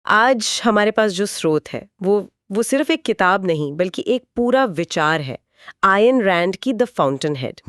आज हमारे पास जो स्रोत है वो सिर्फ एक किताब नहीं बल्कि एक पूरा विचार है। आयन रैंड की द फाउंटेन हेड।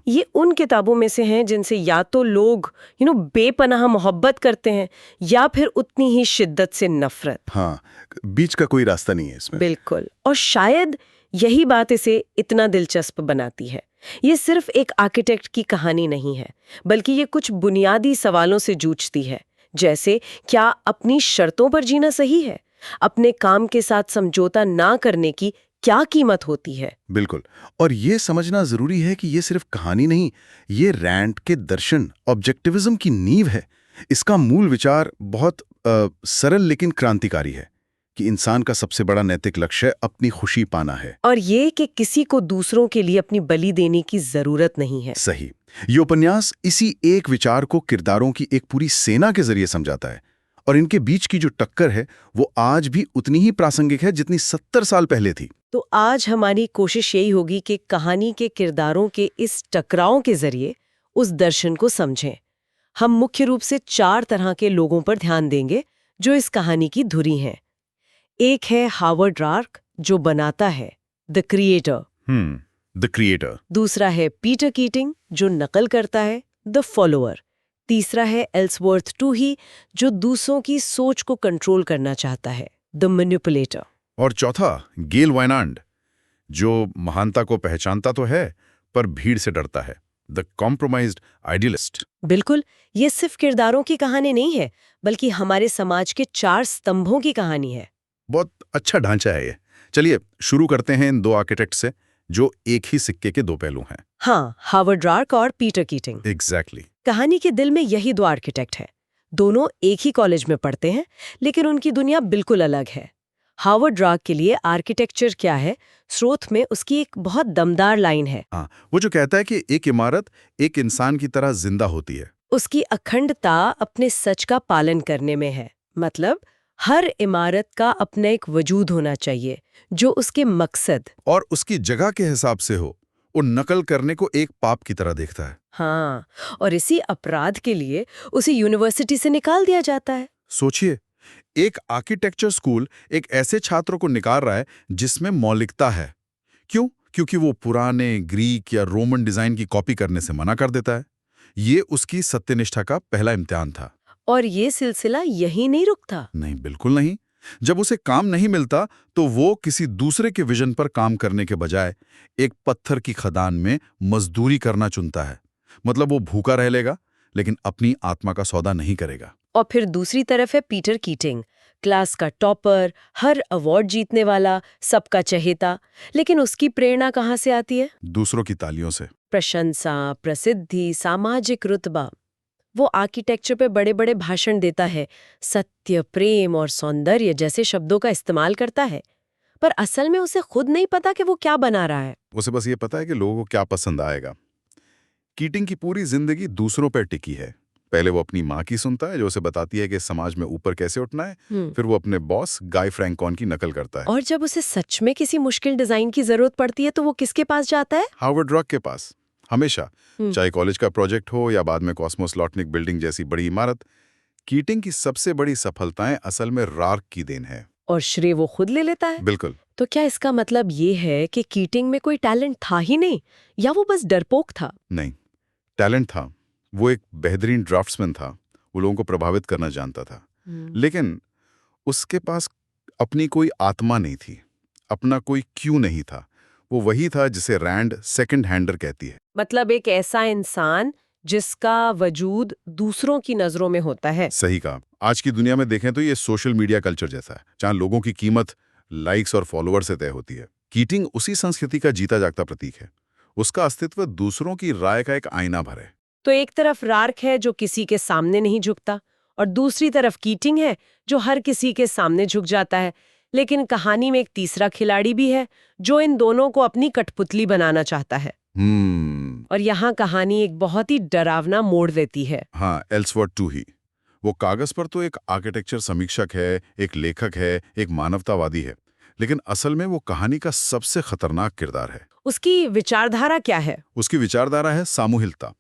ये उन किताबों में से हैं जिनसे या तो लोग बेपनाह मोहब्बत करते हैं या फिर उतनी ही शिद्दत से नफरत। हाँ, बीच का कोई रास्ता नहीं है इसमें। बिल्कुल। और शायद यही बात इसे इतना दिलचस्प बनाती है। ये सिर्फ एक आर्किटेक्ट की कहानी नहीं है, बल्कि ये कुछ बुनियादी सवालों से जूझती है, जैसे क्या अपनी शर्तों पर जीना सही है, अपने काम के साथ समझौता ना करने की क्या कीमत होती है। बिल्कुल। और ये समझना जरूरी है कि ये सिर्फ कहानी नहीं, ये रैंड के दर्शन, ऑब्जेक्टिविज्म की नींव है। इसका मूल विचार बहुत सरल लेकिन क्रांतिकारी है कि इंसान का सबसे बड़ा नैतिक लक्ष्य अपनी खुशी पाना है। और ये कि किसी को दूसरों के लिए अपनी बलि देने की जरूरत नहीं है। सही। ये उपन्यास इसी एक विचार को किरदारों की एक पूरी सेना के जरिए समझाता है, और इनके बीच की जो टक्कर है वो आज भी उतनी ही प्रासंगिक है जितनी 70 साल पहले थी। तो आज हमारी कोशिश यही होगी कि कहानी के किरदारों के इस टकराव के जरिए उस दर्शन को समझें। हम मुख्य रूप से 4 तरह के लोगों पर ध्यान देंगे जो इस कहानी की धुरी हैं। एक है हावर्ड रार्क, जो बनाता है, द क्रिएटर। The creator. दूसरा है पीटर कीटिंग, जो नकल करता है, द फॉलोअर। तीसरा है एल्सवर्थ टूही, जो दूसरों की सोच को कंट्रोल करना चाहता है, द मैनिपुलेटर। और चौथा गेल वाइनांड, जो महानता को पहचानता तो है पर भीड़ से डरता है, द कॉम्प्रोमाइज्ड आइडियलिस्ट। बिल्कुल, ये सिर्फ किरदारों की कहानी नहीं है, बल्कि हमारे समाज के 4 स्तंभों की कहानी है। बहुत अच्छा ढांचा है ये। चलिए शुरू करते हैं इन 2 आर्किटेक्ट से जो एक ही सिक्के के 2 पहलू हैं। हाँ, हावर्ड रार्क और पीटर कीटिंग। एग्जैक्टली। कहानी के दिल में यही 2 आर्किटेक्ट हैं। दोनों एक ही कॉलेज में पढ़ते हैं, लेकिन उनकी दुनिया बिल्कुल अलग है। हावर्ड रार्क के लिए आर्किटेक्चर क्या है, स्रोत में उसकी एक बहुत दमदार लाइन है। हाँ, वो जो कहता है कि एक इमारत एक इंसान की तरह जिंदा होती है। उसकी अखंडता अपने सच का पालन करने में है। मतलब हर इमारत का अपना एक वजूद होना चाहिए जो उसके मकसद और उसकी जगह के हिसाब से हो। वो नकल करने को एक पाप की तरह देखता है। हाँ, और इसी अपराध के लिए उसे यूनिवर्सिटी से निकाल दिया जाता है। सोचिए, एक आर्किटेक्चर स्कूल एक ऐसे छात्र को निकाल रहा है जिसमें मौलिकता है। क्यों? क्योंकि वो पुराने ग्रीक या रोमन डिजाइन की कॉपी करने से मना कर देता है। ये उसकी सत्यनिष्ठा का पहला इम्तिहान था। और ये सिलसिला यही नहीं रुकता। नहीं, बिल्कुल नहीं। जब उसे काम नहीं मिलता तो वो किसी दूसरे के विजन पर काम करने के बजाय एक पत्थर की खदान में मजदूरी करना चुनता है। मतलब वो भूखा रह लेगा लेकिन अपनी आत्मा का सौदा नहीं करेगा। और फिर दूसरी तरफ है पीटर कीटिंग, क्लास का टॉपर, हर अवार्ड जीतने वाला, सबका चहेता। लेकिन उसकी प्रेरणा कहाँ से आती है? दूसरों की तालियों से। प्रशंसा, प्रसिद्धि, सामाजिक रुतबा। वो आर्किटेक्चर पे बड़े बड़े भाषण देता है, सत्य, प्रेम और सौंदर्य जैसे शब्दों का इस्तेमाल करता है, पर असल में उसे खुद नहीं पता कि वो क्या बना रहा है। उसे बस ये पता है कि लोगों को क्या पसंद आएगा। कीटिंग की पूरी जिंदगी दूसरों पर टिकी है। पहले वो अपनी माँ की सुनता है जो उसे बताती है कि समाज में ऊपर कैसे उठना है। फिर वो अपने बॉस गाय फ्रैंकॉन की नकल करता है। और जब उसे सच में किसी मुश्किल डिजाइन की जरूरत पड़ती है तो वो किसके पास जाता है? हार्वर्ड रॉक के पास। हमेशा, चाहे कॉलेज का प्रोजेक्ट हो या बाद में कॉस्मोस्लॉटनिक बिल्डिंग जैसी बड़ी इमारत, कीटिंग की सबसे बड़ी सफलताएं असल में रार्क की देन है। और श्रेय वो खुद ले लेता है। बिल्कुल। तो क्या इसका मतलब ये है कि कीटिंग में कोई टैलेंट था ही नहीं, या वो बस डरपोक था? नहीं, टैलेंट था। वो एक बेहतरीन ड्राफ्ट्समैन था। वो लोगों को प्रभावित करना जानता था। लेकिन उसके पास अपनी कोई आत्मा नहीं थी, अपना कोई क्यों नहीं था। वो वही था जिसे रैंड सेकंड हैंडर कहती है। मतलब एक ऐसा इंसान जिसका वजूद दूसरों की नजरों में होता है। सही कहा। आज की दुनिया में देखें तो ये सोशल मीडिया कल्चर जैसा है, जहां लोगों की कीमत लाइक्स और फॉलोअर से तय होती है। कीटिंग उसी संस्कृति का जीता जागता प्रतीक है। उसका अस्तित्व दूसरों की राय का एक आईना भर है। तो एक तरफ रार्क है जो किसी के सामने नहीं झुकता, और दूसरी तरफ कीटिंग है जो हर किसी के सामने झुक जाता है। लेकिन कहानी में एक तीसरा खिलाड़ी भी है जो इन दोनों को अपनी कठपुतली बनाना चाहता है। और यहाँ कहानी एक बहुत ही डरावना मोड़ देती है। हाँ, एल्सवर्थ टूही। वो कागज पर तो एक आर्किटेक्चर समीक्षक है, एक लेखक है, एक मानवतावादी है, लेकिन असल में वो कहानी का सबसे खतरनाक किरदार है। उसकी विचारधारा क्या है? उसकी विचारधारा है सामूहिकता।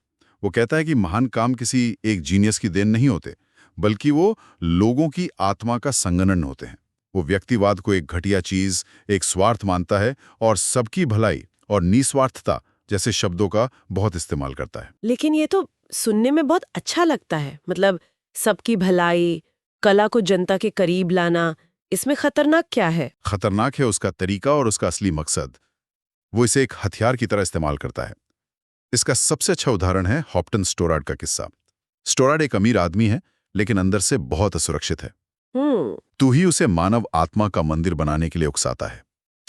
वो कहता है कि महान काम किसी एक जीनियस की देन नहीं होते, बल्कि वो लोगों की आत्मा का संगठन होते हैं। वो व्यक्तिवाद को एक घटिया चीज, एक स्वार्थ मानता है और सबकी भलाई और निस्वार्थता जैसे शब्दों का बहुत इस्तेमाल करता है। लेकिन ये तो सुनने में बहुत अच्छा लगता है। मतलब सबकी भलाई, कला को जनता के करीब लाना, इसमें खतरनाक क्या है? खतरनाक है उसका तरीका और उसका असली मकसद। वो इसे एक हथियार की तरह इस्तेमाल करता है। इसका सबसे अच्छा उदाहरण है हॉप्टन स्टोरार्ड का किस्सा। स्टोरार्ड एक अमीर आदमी है, लेकिन अंदर से बहुत असुरक्षित है। तू ही उसे मानव आत्मा का मंदिर बनाने के लिए उकसाता है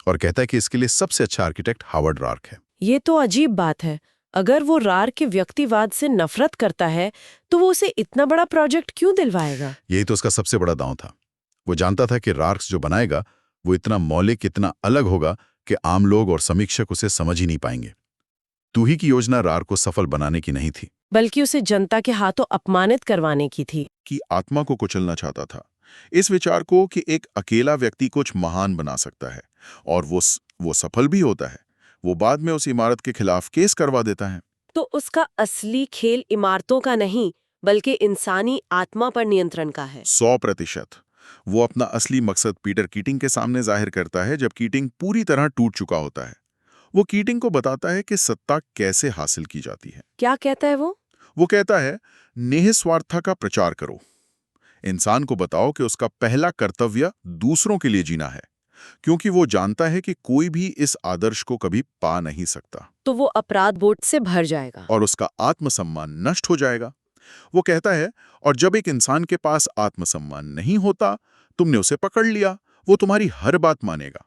और कहता है कि इसके लिए सबसे अच्छा आर्किटेक्ट हावर्ड रार्क है। ये तो अजीब बात है। अगर वो रार्क के व्यक्तिवाद से नफरत करता है तो वो उसे इतना बड़ा प्रोजेक्ट क्यों दिलवाएगा? यही तो उसका सबसे बड़ा दांव था। वो जानता था कि रार्क्स जो बनाएगा वो इतना मौलिक, इतना अलग होगा कि आम लोग और समीक्षक उसे समझ ही नहीं पाएंगे। तू ही की योजना रार्क को सफल बनाने की नहीं थी, बल्कि उसे जनता के हाथों अपमानित करवाने की थी। की आत्मा को कुचलना चाहता था। इस विचार को कि एक अकेला व्यक्ति कुछ महान बना सकता है और वो सफल भी होता है। वो बाद में उस इमारत के खिलाफ केस करवा देता है। तो उसका असली खेल इमारतों का नहीं, बल्कि इंसानी आत्मा पर नियंत्रण का है। 100%। वो अपना असली मकसद पीटर कीटिंग के सामने जाहिर करता है जब कीटिंग पूरी तरह टूट चुका होता है। वो कीटिंग को बताता है कि सत्ता कैसे हासिल की जाती है। क्या कहता है वो? वो कहता है, निःस्वार्थता का प्रचार करो। इंसान को बताओ कि उसका पहला कर्तव्य दूसरों के लिए जीना है, क्योंकि वो जानता है कि कोई भी इस आदर्श को कभी पा नहीं सकता तो वो अपराध बोध से भर जाएगा। और उसका आत्मसम्मान नष्ट हो जाएगा। वो कहता है, और जब एक इंसान के पास आत्मसम्मान नहीं होता, तुमने उसे पकड़ लिया, वो तुम्हारी हर बात मानेगा।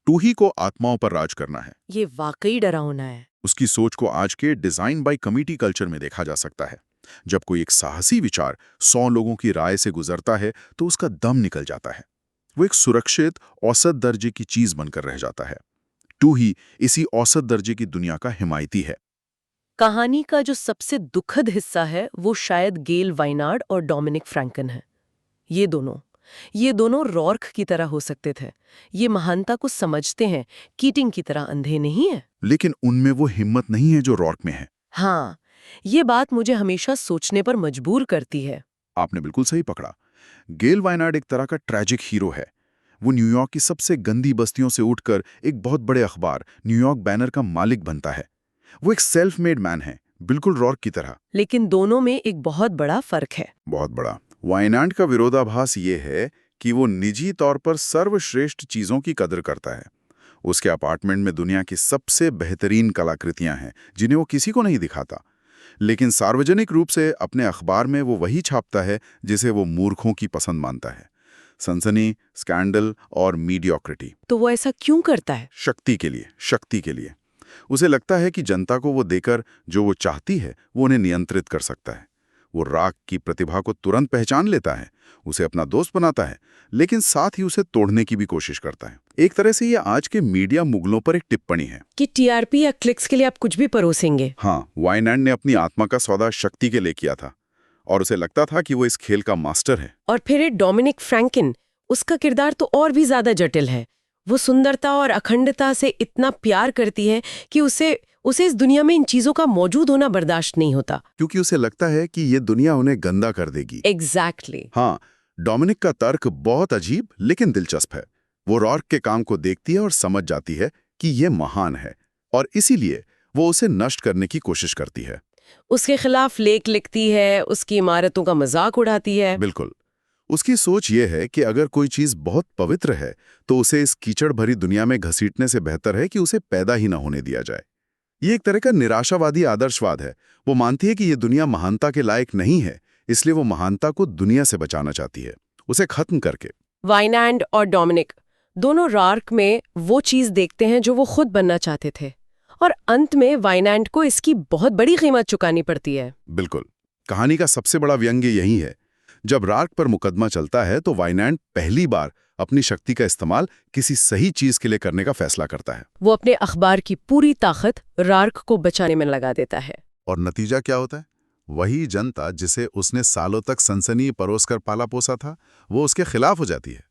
तू ही को आत्माओं पर राज करना है। ये वाकई डरावना है। उसकी सोच को आज के डिजाइन बाय कमिटी कल्चर में देखा जा सकता है। जब कोई एक साहसी विचार 100 लोगों की राय से गुजरता है तो उसका दम निकल जाता है। वो एक सुरक्षित औसत दर्जे की चीज बनकर रह जाता है। तू ही इसी औसत दर्जे की दुनिया का हिमायती है। कहानी का जो सबसे दुखद हिस्सा है वो शायद गेल वाइनार्ड और डोमिनिक फ्रैंकन है। ये दोनों रॉर्क की तरह हो सकते थे। ये महानता को समझते हैं, कीटिंग की तरह अंधे नहीं है। लेकिन उनमें वो हिम्मत नहीं है जो रॉर्क में है। हाँ, ये बात मुझे हमेशा सोचने पर मजबूर करती है। आपने बिल्कुल सही पकड़ा। गेल वाइनार्ड एक तरह का ट्रैजिक हीरो है। वो न्यूयॉर्क की सबसे गंदी बस्तियों से उठकर एक बहुत बड़े अखबार न्यूयॉर्क बैनर का मालिक बनता है। वो एक सेल्फ मेड मैन है, बिल्कुल रॉर्क की तरह। लेकिन दोनों में एक बहुत बड़ा फर्क है। बहुत बड़ा। वाइनार्ड का विरोधाभास ये है कि वो निजी तौर पर सर्वश्रेष्ठ चीजों की कदर करता है। उसके अपार्टमेंट में दुनिया की सबसे बेहतरीन कलाकृतियां हैं जिन्हें वो किसी को नहीं दिखाता, लेकिन सार्वजनिक रूप से अपने अखबार में वो वही छापता है जिसे वो मूर्खों की पसंद मानता है। सनसनी, स्कैंडल और मीडियोक्रिटी। तो वो ऐसा क्यों करता है? शक्ति के लिए। उसे लगता है कि जनता को वो देकर जो वो चाहती है वो उन्हें नियंत्रित कर सकता है। वो राग की प्रतिभा को तुरंत पहचान लेता है, उसे अपना दोस्त बनाता है, लेकिन साथ ही उसे तोड़ने की भी कोशिश करता है। एक तरह से ये आज के मीडिया मुगलों पर एक टिप्पणी है कि टीआरपी या क्लिक्स के लिए आप कुछ भी परोसेंगे। हाँ, वाइनार्ड ने अपनी आत्मा का सौदा शक्ति के लिए किया था और उसे लगता था कि वो इस खेल का मास्टर है। और फिर ये डोमिनिक फ्रैंकन, उसका किरदार तो और भी ज्यादा जटिल है। वो सुंदरता और अखंडता से इतना प्यार करती है कि उसे इस दुनिया में इन चीजों का मौजूद होना बर्दाश्त नहीं होता, क्योंकि उसे लगता है कि ये दुनिया उन्हें गंदा कर देगी। एग्जैक्टली। हाँ, डोमिनिक का तर्क बहुत अजीब लेकिन दिलचस्प है। वो रॉर्क के काम को देखती है और समझ जाती है कि ये महान है और इसीलिए वो उसे नष्ट करने की कोशिश करती है। उसके खिलाफ लेख लिखती है, उसकी इमारतों का मजाक उड़ाती है। बिल्कुल। उसकी सोच ये है कि अगर कोई चीज बहुत पवित्र है तो उसे इस कीचड़ भरी दुनिया में घसीटने से बेहतर है कि उसे पैदा ही ना होने दिया जाए। ये एक तरह का निराशावादी आदर्शवाद है। वो मानती है कि ये दुनिया महानता के लायक नहीं है, इसलिए वो महानता को दुनिया से बचाना चाहती है, उसे खत्म करके। वाइनार्ड और डोमिनिक दोनों रार्क में वो चीज देखते हैं जो वो खुद बनना चाहते थे, और अंत में वाइनार्ड को इसकी बहुत बड़ी कीमत चुकानी पड़ती है। बिल्कुल। कहानी का सबसे बड़ा व्यंग्य यही है। जब रार्क पर मुकदमा चलता है तो वाइनार्ड पहली बार अपनी शक्ति का इस्तेमाल किसी सही चीज के लिए करने का फैसला करता है। वो अपने अखबार की पूरी ताकत रार्क को बचाने में लगा देता है। और नतीजा क्या होता है? वही जनता जिसे उसने सालों तक सनसनी परोसकर पाला पोसा था, वो उसके खिलाफ हो जाती है।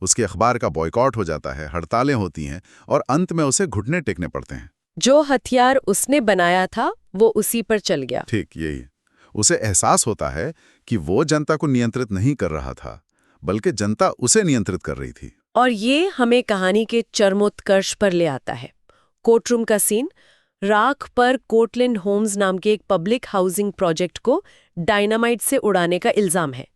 उसके अखबार का बॉयकॉट हो जाता है, हड़तालें होती हैं और अंत में उसे घुटने टेकने पड़ते हैं। जो हथियार उसने बनाया था वो उसी पर चल गया। ठीक यही। उसे एहसास होता है कि वो जनता को नियंत्रित नहीं कर रहा था, बल्कि जनता उसे नियंत्रित कर रही थी। और ये हमें कहानी के चरमोत्कर्ष पर ले आता है। कोर्टरूम का सीन, राख पर कोर्टलैंड होम्स नाम के एक पब्लिक हाउसिंग प्रोजेक्ट को डायनामाइट से उड़ाने का इल्जाम है।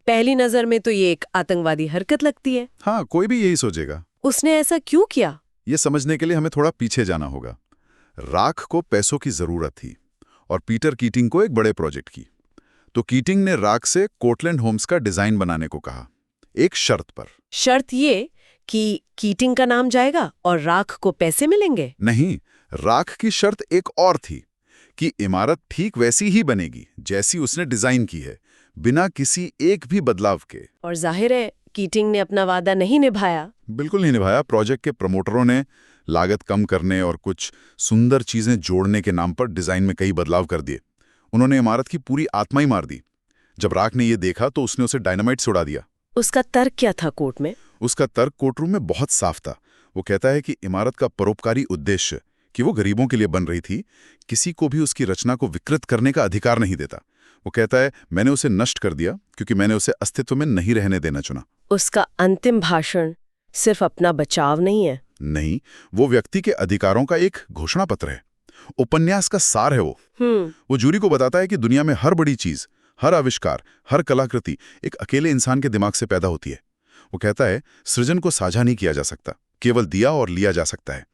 पहली नजर में तो ये एक आतंकवादी हरकत लगती है। हाँ, कोई भी यही सोचेगा। उसने ऐसा क्यों किया? ये समझने के लिए हमें थोड़ा पीछे जाना होगा। राख को पैसों की जरूरत थी और पीटर कीटिंग को एक बड़े प्रोजेक्ट की। तो कीटिंग ने राख से कोर्टलैंड होम्स का डिजाइन बनाने को कहा, एक शर्त पर। शर्त ये कि कीटिंग का नाम जाएगा और राख को पैसे मिलेंगे? नहीं, राख की शर्त एक और थी कि इमारत ठीक वैसी ही बनेगी जैसी उसने डिजाइन की है, बिना किसी एक भी बदलाव के। और जाहिर है कीटिंग ने अपना वादा नहीं निभाया। बिल्कुल नहीं निभाया। प्रोजेक्ट के प्रमोटरों ने लागत कम करने और कुछ सुंदर चीजें जोड़ने के नाम पर डिजाइन में कई बदलाव कर दिए। उन्होंने इमारत की पूरी आत्मा ही मार दी। जब राख ने यह देखा तो उसने उसे डायनामाइट से उड़ा दिया। उसका तर्क क्या था कोर्ट में? उसका तर्क कोर्टरूम में बहुत साफ था। वो कहता है कि इमारत का परोपकारी उद्देश्य कि वो गरीबों के लिए बन रही थी, किसी को भी उसकी रचना को विकृत करने का अधिकार नहीं देता। वो कहता है, मैंने उसे नष्ट कर दिया क्योंकि मैंने उसे अस्तित्व में नहीं रहने देना चुना। उसका अंतिम भाषण सिर्फ अपना बचाव नहीं है। नहीं, वो व्यक्ति के अधिकारों का एक घोषणा पत्र है। उपन्यास का सार है वो। वो जूरी को बताता है कि दुनिया में हर बड़ी चीज, हर आविष्कार, हर कलाकृति एक अकेले इंसान के दिमाग से पैदा होती है। वो कहता है, सृजन को साझा नहीं किया जा सकता, केवल दिया और लिया जा सकता है।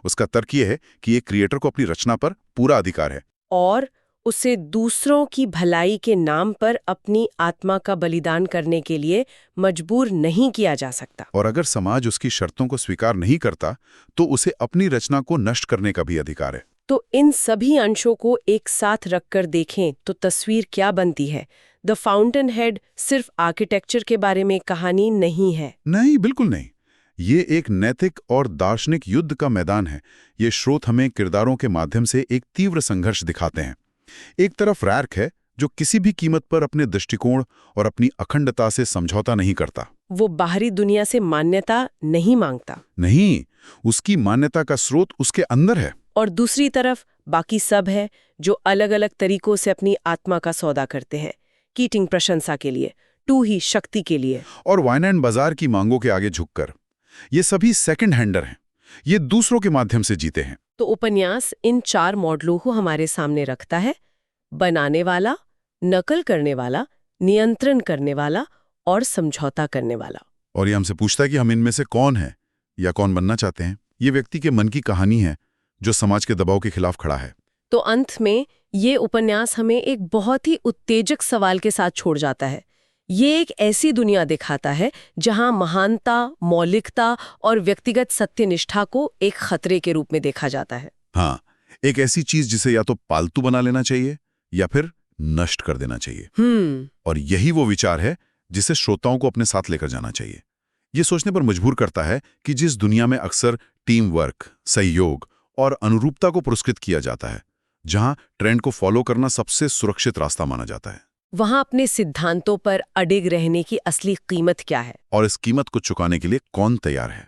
उसका तर्क ये है कि एक क्रिएटर को अपनी रचना पर पूरा अधिकार है और उसे दूसरों की भलाई के नाम पर अपनी आत्मा का बलिदान करने के लिए मजबूर नहीं किया जा सकता। और अगर समाज उसकी शर्तों को स्वीकार नहीं करता तो उसे अपनी रचना को नष्ट करने का भी अधिकार है। तो इन सभी अंशों को एक साथ रखकर देखें तो तस्वीर क्या बनती है? द फाउंटेन हेड सिर्फ आर्किटेक्चर के बारे में कहानी नहीं है। नहीं, बिल्कुल नहीं। ये एक नैतिक और दार्शनिक युद्ध का मैदान है। ये स्रोत हमें किरदारों के माध्यम से एक तीव्र संघर्ष दिखाते हैं। एक तरफ रैख है जो किसी भी कीमत पर अपने दृष्टिकोण और अपनी अखंडता से समझौता नहीं करता। वो बाहरी दुनिया से मान्यता नहीं मांगता। नहीं, उसकी मान्यता का स्रोत उसके अंदर है। और दूसरी तरफ बाकी सब है जो अलग अलग तरीकों से अपनी आत्मा का सौदा करते हैं। कीटिंग प्रशंसा के लिए, टू ही शक्ति के लिए, और वाइन बाजार की मांगों के आगे झुककर। ये सभी सेकंड हैंडर हैं। ये दूसरों के माध्यम से जीते हैं। तो उपन्यास इन 4 मॉडलों को हमारे सामने रखता है: बनाने वाला, नकल करने वाला, नियंत्रण करने वाला और समझौता करने वाला। और ये हमसे पूछता है कि हम इनमें से कौन है या कौन बनना चाहते हैं। ये व्यक्ति के मन की कहानी है जो समाज के दबाव के खिलाफ खड़ा है। तो अंत में ये उपन्यास हमें एक बहुत ही उत्तेजक सवाल के साथ छोड़ जाता है। ये एक ऐसी दुनिया दिखाता है जहां महानता, मौलिकता और व्यक्तिगत सत्यनिष्ठा को एक खतरे के रूप में देखा जाता है। हाँ, एक ऐसी चीज जिसे या तो पालतू बना लेना चाहिए या फिर नष्ट कर देना चाहिए। और यही वो विचार है जिसे श्रोताओं को अपने साथ लेकर जाना चाहिए। ये सोचने पर मजबूर करता है कि जिस दुनिया में अक्सर टीम वर्क, सहयोग और अनुरूपता को पुरस्कृत किया जाता है, जहां ट्रेंड को फॉलो करना सबसे सुरक्षित रास्ता माना जाता है, वहां अपने सिद्धांतों पर अडिग रहने की असली कीमत क्या है? और इस कीमत को चुकाने के लिए कौन तैयार है?